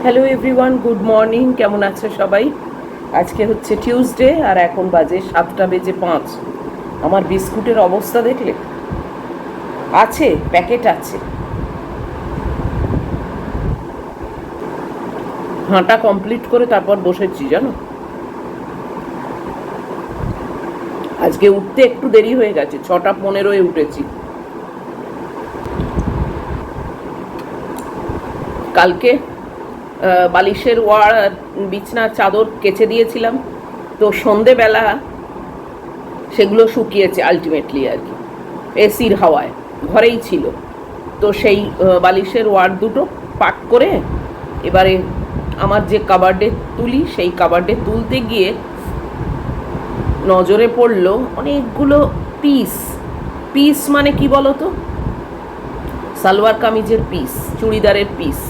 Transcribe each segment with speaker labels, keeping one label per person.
Speaker 1: Hello everyone, good morning. কেমন আছে সবাই? আজকে হচ্ছে টিউসডে আর এখন বাজে 7:05। আমার বিস্কুটের অবস্থা দেখলে? আছে, প্যাকেট আছে। হাঁটা কমপ্লিট করে তারপর বসেছি, জানো। আজকে উঠতে একটু দেরি হয়ে গেছে, 6:15-এ উঠেছি। কালকে বালিশের ওয়ার বিছনার চাদর কেচে দিয়েছিলাম, তো সন্ধেবেলা সেগুলো শুকিয়েছে আলটিমেটলি আর কি, এসির হাওয়ায়। ঘরেই ছিল, তো সেই বালিশের ওয়ার দুটো পাক করে এবারে আমার যে কাবার্ডে তুলি, সেই কাবার্ডে তুলতে গিয়ে নজরে পড়লো অনেকগুলো পিস। পিস মানে কি বলো তো? সালোয়ার কামিজের পিস, চুড়িদারের পিস।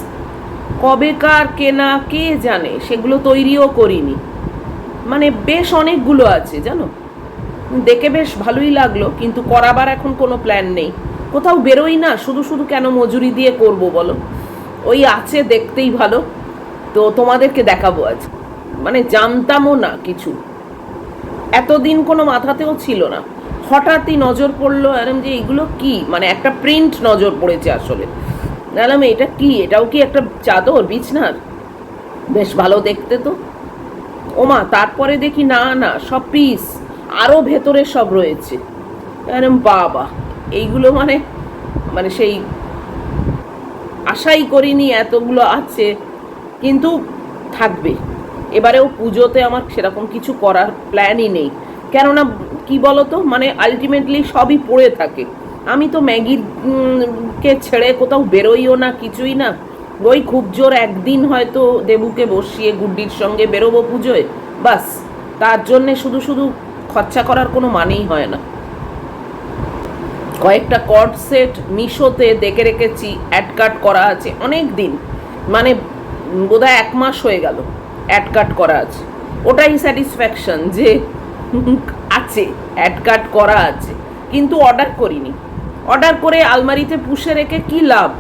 Speaker 1: কবেকার কেনা কে জানে, সেগুলো তৈরিও করিনি। মানে বেশ অনেকগুলো আছে জানো। দেখে বেশ ভালোই লাগলো, কিন্তু করাবার এখন কোনো প্ল্যান নেই। কোথাও বেরোই না, শুধু শুধু কেন মজুরি দিয়ে করব বলো। ওই আছে, দেখতেই ভালো, তো তোমাদেরকে দেখাবো আজ। মানে জানতামও না কিছু, এতদিন কোনো মাথাতেও ছিল না। হঠাৎই নজর পড়লো এরম যে এগুলো কি, মানে একটা প্রিন্ট নজর পড়েছে আসলে। জানলাম এটা কি, এটাও কি একটা চাদর বিছনার? বেশ ভালো দেখতে তো। ওমা, তারপরে দেখি না না, সব পিস, আরও ভেতরে সব রয়েছে। এরম বাবা, এইগুলো মানে মানে সেই আশাই করিনি এতগুলো আছে, কিন্তু থাকবে। এবারেও পুজোতে আমার সেরকম কিছু করার প্ল্যানই নেই। কেননা কি বলতো, মানে আলটিমেটলি সবই পড়ে থাকে। আমি তো ম্যাগির কে ছেড়ে কোথাও বেরোইও না, কিছুই না। ওই খুব জোর একদিন হয়তো দেবুকে বসিয়ে গুড্ডির সঙ্গে বেরোবো পুজোয়, বাস। তার জন্যে শুধু শুধু খরচা করার কোনো মানেই হয় না। কয়েকটা কর্ড সেট মিশোতে দেখে রেখেছি, অ্যাড কাট করা আছে অনেক দিন, মানে বোধহয় 1 মাস হয়ে গেল অ্যাড কাট করা আছে। ওটাই স্যাটিসফ্যাকশন যে আছে, অ্যাড কাট করা আছে, কিন্তু অর্ডার করিনি। অর্ডার করে আলমারিতে পুষে রেখে কি লাভ?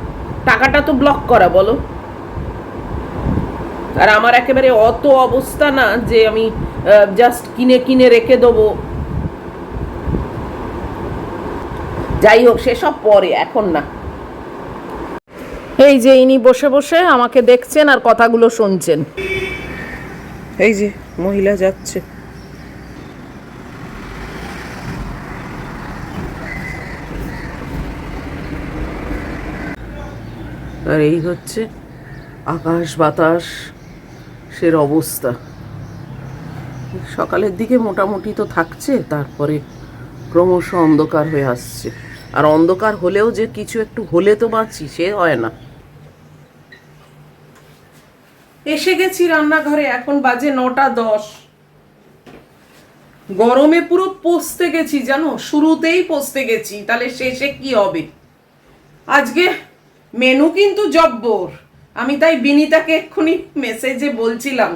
Speaker 1: টাকাটা তো ব্লক করা, বলো। আর আমার একেবারে অত অবস্থা না যে আমি জাস্ট কিনে কিনে রেখে দেবো। যাই হোক, সেসব পরে, এখন না। এই যে ইনি বসে বসে আমাকে দেখছেন আর কথাগুলো শুনছেন। এই যে মহিলা যাচ্ছে। আর এই হচ্ছে আকাশ বাতাস সের অবস্থা। সকালের দিকে মোটামুটি তো থাকছে, তারপরে ক্রমশ অন্ধকার হয়ে আসছে। আর অন্ধকার হলেও যে কিছু একটু হলে তো বাঁচি, সে হয় না। এসে গেছি রান্নাঘরে, এখন বাজে 9:10। গরমে পুরো পচতে গেছি জানো, শুরুতেই পচতে গেছি, তাহলে শেষে কি হবে। আজকে মেনু কিন্তু জব্বর। আমি তাই বিনিতাকে এক্ষুনি মেসেজে বলছিলাম,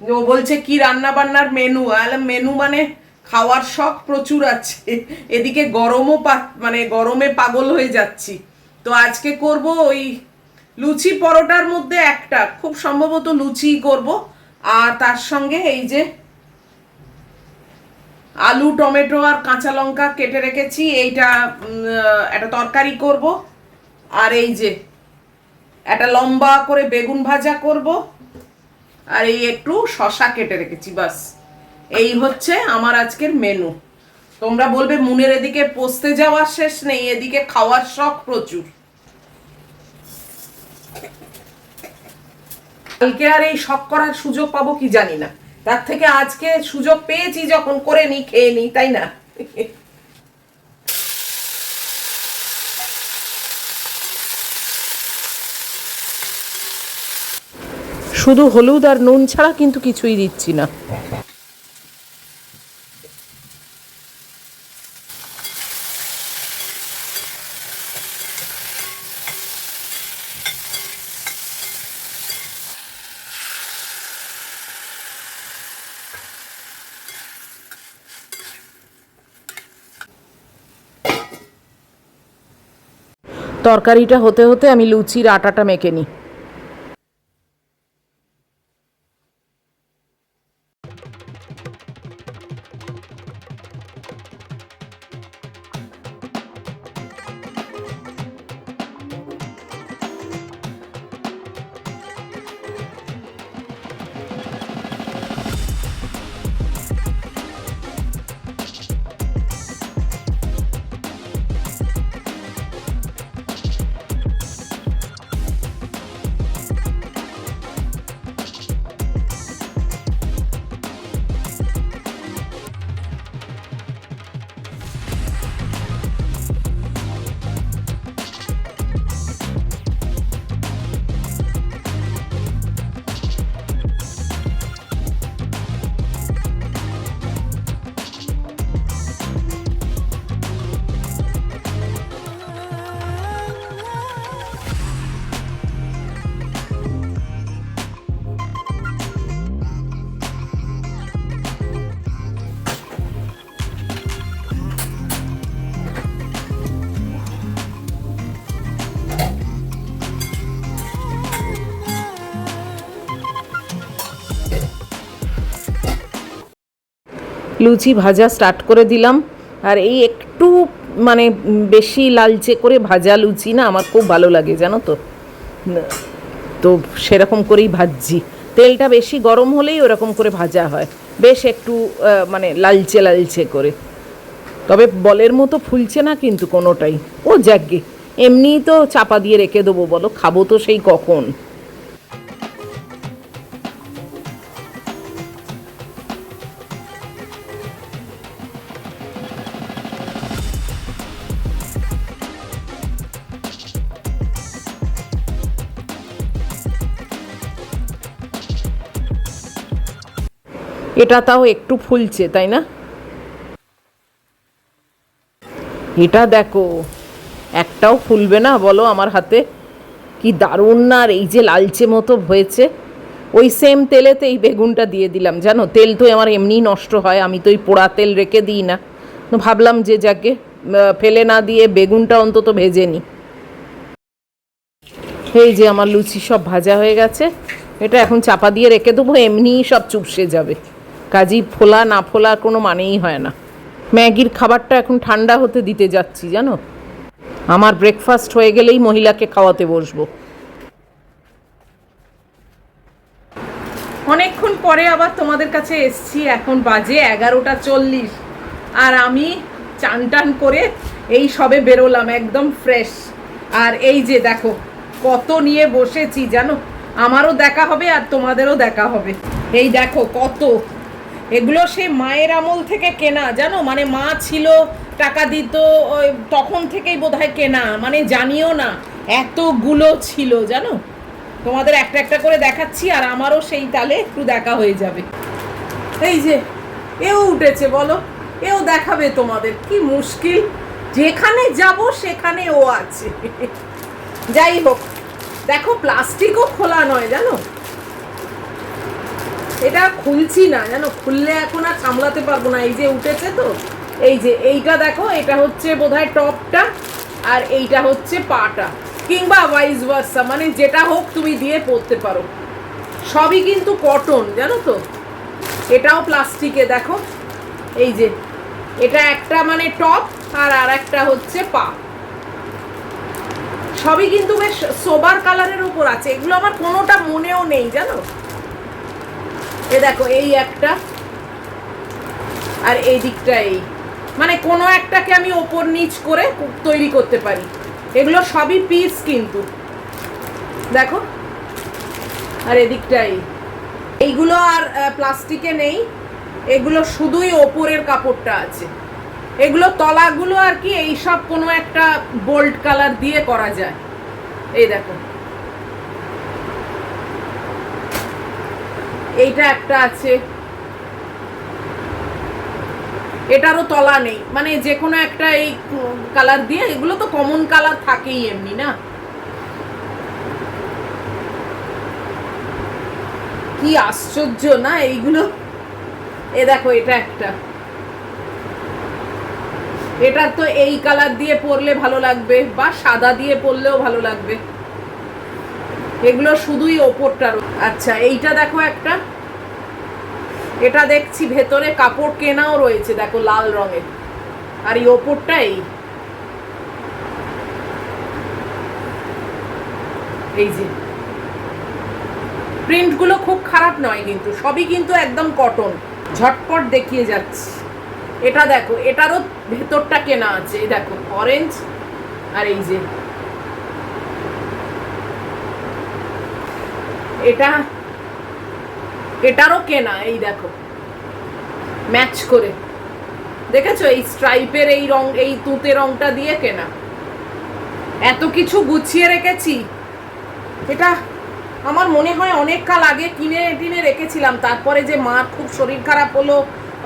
Speaker 1: ও বলছে কি রান্না বান্নার মেনু। মেনু মানে খাওয়ার শখ প্রচুর আছে, এদিকে গরমও মানে গরমে পাগল হয়ে যাচ্ছি। তো আজকে করব ওই লুচি পরোটার মধ্যে একটা, খুব সম্ভবত লুচি করব। আর তার সঙ্গে এই যে আলু টমেটো আর কাঁচা লঙ্কা কেটে রেখেছি, এইটা একটা তরকারি করব। আর এই যে একটা লম্বা করে বেগুন ভাজা করব। আর এই একটু শশা কেটে রেখেছি, বাস। এই হচ্ছে আমার আজকের মেনু। তোমরা বলবে মুনের এদিকে পচতে যাওয়ার শেষ নেই, এদিকে খাওয়ার শখ প্রচুর। কালকে আর এই শখ করার সুযোগ পাবো কি জানি না, তার থেকে আজকে সুযোগ পেয়েছি যখন, করে নি, খেয়ে নি, তাই না? শুধু হলুদ আর নুন ছাড়া কিন্তু কিছুই দিচ্ছি না। তরকারিটা হতে হতে আমি লুচির আটাটা মেখে নিই। লুচি ভাজা স্টার্ট করে দিলাম। আর এই একটু মানে বেশি লালচে করে ভাজা লুচি না আমার খুব ভালো লাগে, জানো তো। তো সেরকম করেই ভাজছি। তেলটা বেশি গরম হলেই ওরকম করে ভাজা হয়, বেশ একটু মানে লালচে লালচে করে। তবে বলের মতো ফুলছে না কিন্তু কোনোটাই। ও যাকগে, এমনিই তো চাপা দিয়ে রেখে দেবো, বলো খাবো তো সেই কখন। এটা তাও একটু ফুলছে, তাই না? এটা দেখো, একটাও ফুলবে না বলো আমার হাতে? কি দারুণ না! আর এই যে লালচে মতো হয়েছে, ওই সেম তেলেতে এই বেগুনটা দিয়ে দিলাম, জানো। তেল তো আমার এমনিই নষ্ট হয়, আমি তো ওই পোড়া তেল রেখে দিই না। তো ভাবলাম যে যাকে ফেলে না দিয়ে বেগুনটা অন্তত ভেজে নিই। এই যে আমার লুচি সব ভাজা হয়ে গেছে। এটা এখন চাপা দিয়ে রেখে দেবো, এমনিই সব চুপসে যাবে। কাজেই ফোলা না ফোলা কোনো মানেই হয় না। ম্যাগির খাবারটা এখন ঠান্ডা হতে দিতে যাচ্ছি, জানো। আমার ব্রেকফাস্ট হয়ে গেলেই মহিলাকে খাওয়াতে বসবো। অনেকক্ষণ পরে আবার তোমাদের কাছে এসছি। এখন বাজে 11:40, আর আমি চান টান করে এই সবে বেরোলাম, একদম ফ্রেশ। আর এই যে দেখো কত নিয়ে বসেছি, জানো। আমারও দেখা হবে আর তোমাদেরও দেখা হবে। এই দেখো কত, এগুলো সেই মায়ের আমল থেকে কেনা, জানো। মানে মা ছিল, টাকা দিত, তখন থেকেই বোধহয় কেনা, মানে জানিও না এতগুলো ছিল, জানো। তোমাদের একটা একটা করে দেখাচ্ছি, আর আমারও সেই তালে একটু দেখা হয়ে যাবে। এই যে এও উঠেছে, বলো। এও দেখাবে তোমাদের, কি মুশকিল। যেখানে যাব সেখানে ও আছে। যাই হোক, দেখো প্লাস্টিকও খোলা নয়, জানো। এটা খুলছি না, জানো। খুললে এখন আর সামলাতে পারবো না। এই যে উঠেছে তো, এই যে এইটা দেখো, এটা হচ্ছে বোধহয় টপটা, আর এইটা হচ্ছে পাটা, কিংবা ভাইস ভার্সা, মানে যেটা হোক তুমি দিয়ে পরতে পারো। সবই কিন্তু কটন, জানো তো। এটাও প্লাস্টিকে, দেখো। এই যে এটা একটা মানে টপ, আর একটা হচ্ছে পা। সবই কিন্তু বেশ সোবার কালারের উপর আছে। এগুলো আমার কোনোটা মনেও নেই, জানো। এ দেখো, এই একটা, আর এই দিকটা, এই মানে কোনো একটাকে আমি ওপর নিচ করে তৈরি করতে পারি। এগুলো সবই পিস কিন্তু, দেখো। আর এদিকটাই, এইগুলো আর প্লাস্টিকে নেই, এগুলো শুধুই ওপরের কাপড়টা আছে। এগুলো তলাগুলো আর কি এইসব কোনো একটা বোল্ড কালার দিয়ে করা যায়। এই দেখো, এইটা একটা আছে, এটারও তলা নেই, মানে যে কোনো একটা এই কালার দিয়ে। এগুলো তো কমন কালার থাকেই এমনি, না। কি আশ্চর্য না এইগুলো। এ দেখো, এটা একটা, এটা তো এই কালার দিয়ে পরলে ভালো লাগবে, বা সাদা দিয়ে পরলেও ভালো লাগবে। এগুলো শুধুই ওপরটার। আচ্ছা, এইটা দেখো একটা, এটা দেখছি ভেতরে কাপড় কেনাও রয়েছে, দেখো লাল রঙের। আর এই ওপরটা, এই যে প্রিন্টগুলো খুব খারাপ নয় কিন্তু, সবই কিন্তু একদম কটন। ঝটপট দেখিয়ে যাচ্ছি। এটা দেখো, এটারও ভেতরটা কেনা আছে, এই দেখো অরেঞ্জ। আর এই যে এটা, এটারও কেনা, এই দেখো ম্যাচ করে, দেখেছো। এই স্ট্রাইপের এই রং, এই তুঁতে রংটা দিয়ে কেনা। এত কিছু গুছিয়ে রেখেছি। এটা আমার মনে হয় অনেক কাল আগে কিনে টিনে রেখেছিলাম। তারপরে যে মার খুব শরীর খারাপ হলো,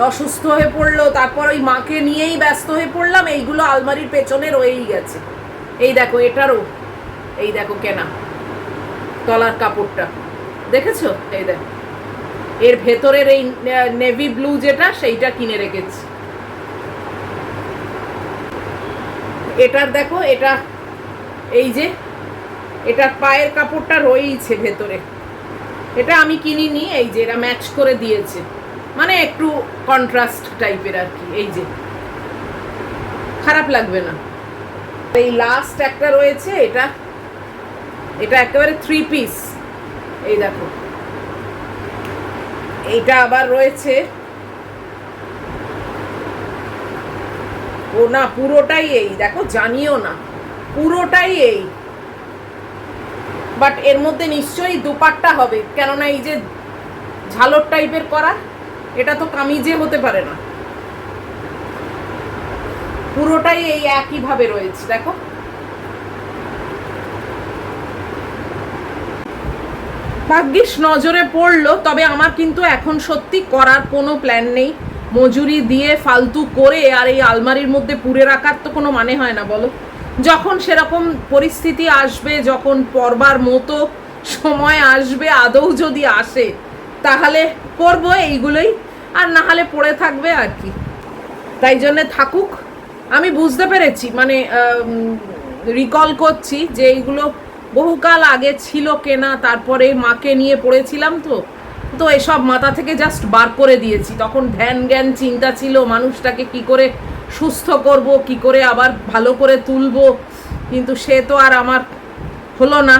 Speaker 1: অসুস্থ হয়ে পড়লো, তারপর ওই মাকে নিয়েই ব্যস্ত হয়ে পড়লাম। এইগুলো আলমারির পেছনে রয়েই গেছে। এই দেখো, এটারও এই দেখো কেনা, তলার কাপড়টা দেখেছো। এই দেখো, এর ভেতরের এই নেভি ব্লু যেটা, সেইটা কিনে রেখেছি। এটার দেখো, এটা এই যে এটার পায়ের কাপড়টা রয়েইছে ভেতরে। এটা আমি কিনিনি, এই যে এরা ম্যাচ করে দিয়েছে। মানে একটু কন্ট্রাস্ট টাইপের আর কি। এই যে খারাপ লাগবে না। এই লাস্ট একটা রয়েছে, এটা এটা একেবারে 3 পিস। এই দেখো, এইটা আবার রয়েছে, ও না পুরোটাই এই দেখো, জানিও না পুরোটাই এই, বাট এর মধ্যে নিশ্চয়ই দুপাট্টা হবে, কেননা এই যে ঝালর টাইপের করা, এটা তো কামিজে হতে পারে না। পুরোটাই এই একই ভাবে রয়েছে দেখো। ভাগ্যিস নজরে পড়লো, তবে আমার কিন্তু এখন সত্যি করার কোনো প্ল্যান নেই। মজুরি দিয়ে ফালতু করে আর এই আলমারির মধ্যে পুরে রাখার তো কোনো মানে হয় না বলো। যখন সেরকম পরিস্থিতি আসবে, যখন পরবার মতো সময় আসবে, আদৌ যদি আসে, তাহলে করবো এইগুলোই, আর না হলে পড়ে থাকবে আর কি। তাই জন্যে থাকুক। আমি বুঝতে পেরেছি, মানে রিকল করছি যে এইগুলো বহুকাল আগে ছিল কেনা, তারপরে মাকে নিয়ে পড়েছিলাম, তো এসব মাথা থেকে জাস্ট বার করে দিয়েছি। তখন ধ্যান জ্ঞান চিন্তা ছিল মানুষটাকে কি করে সুস্থ করব, কি করে আবার ভালো করে তুলবো, কিন্তু সে তো আর আমার হলো না,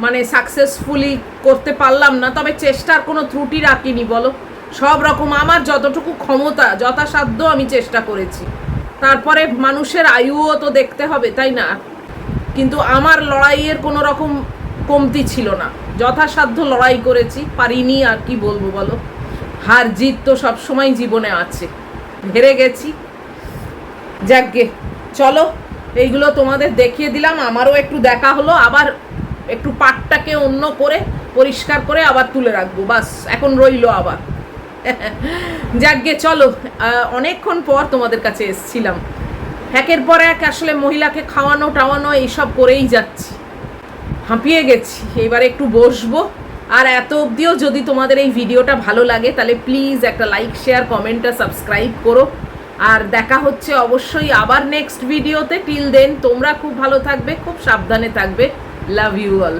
Speaker 1: মানে সাকসেসফুলি করতে পারলাম না। তবে চেষ্টার কোনো ত্রুটি রাখিনি বলো, সব রকম আমার যতটুকু ক্ষমতা যথাসাধ্য আমি চেষ্টা করেছি। তারপরে মানুষের আয়ুও তো দেখতে হবে, তাই না? কিন্তু আমার লড়াইয়ের কোনো রকম কমতি ছিল না, যথাসাধ্য লড়াই করেছি, পারিনি আর কি বলবো বলো। হার জিত তো সবসময় জীবনে আছে, হেরে গেছি, যাকগে। চলো, এইগুলো তোমাদের দেখিয়ে দিলাম, আমারও একটু দেখা হলো, আবার একটু পাটটাকে অন্য করে পরিষ্কার করে আবার তুলে রাখবো, বাস এখন রইলো আবার। যাকগে চলো, অনেকক্ষণ পর তোমাদের কাছে এসছিলাম। একের পর এক আসলে মহিলাকে খাওয়ানো টাওয়ানো এইসব করেই যাচ্ছি, হাঁপিয়ে গেছি, এবার একটু বসবো। আর এত অবধিও যদি তোমাদের এই ভিডিওটা ভালো লাগে, তাহলে প্লিজ একটা লাইক শেয়ার কমেন্টটা সাবস্ক্রাইব করো। আর দেখা হচ্ছে অবশ্যই আবার নেক্সট ভিডিওতে। টিল দেন তোমরা খুব ভালো থাকবে, খুব সাবধানে থাকবে। Love you all.